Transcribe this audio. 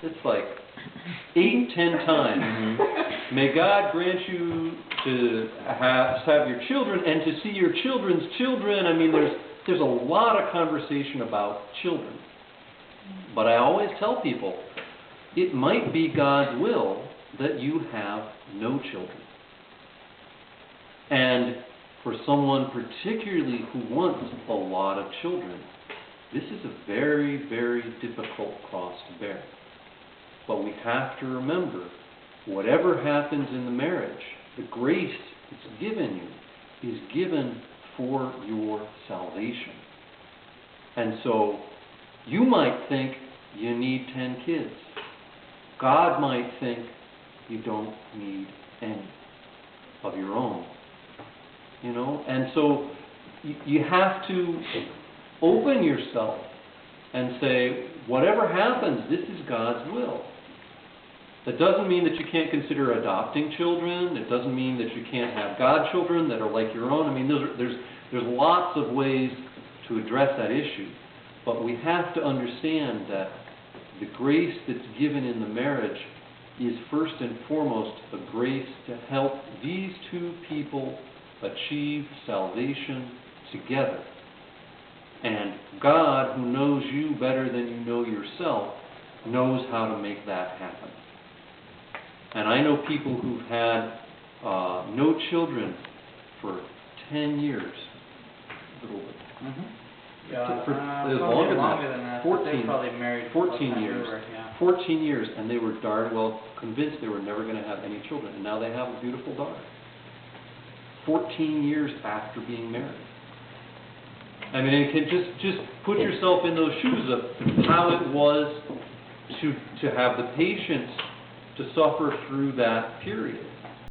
It's like 8, 10 times. May God grant you to have your children and to see your children's children. I mean, there's a lot of conversation about children. But I always tell people, it might be God's will that you have no children. And for someone particularly who wants a lot of children, this is a very, very difficult cross to bear. But we have to remember, whatever happens in the marriage, the grace that's given you is given for your salvation. And so, you might think you need 10 kids. God might think you don't need any of your own. You know? And so, you have to open yourself and say, whatever happens, this is God's will. That doesn't mean that you can't consider adopting children. It doesn't mean that you can't have godchildren that are like your own. I mean, there's lots of ways to address that issue. But we have to understand that the grace that's given in the marriage is first and foremost a grace to help these two people achieve salvation together. And God, who knows you better than you know yourself, knows how to make that happen. And I know people who've had no children for 10 years. A little bit. Yeah, for longer than that. 14, They're probably married 14 years. Over, yeah. 14 years, and they were darn well convinced they were never going to have any children. And now they have a beautiful daughter. 14 years after being married. I mean, you can just put yourself in those shoes of how it was to have the patience to suffer through that period.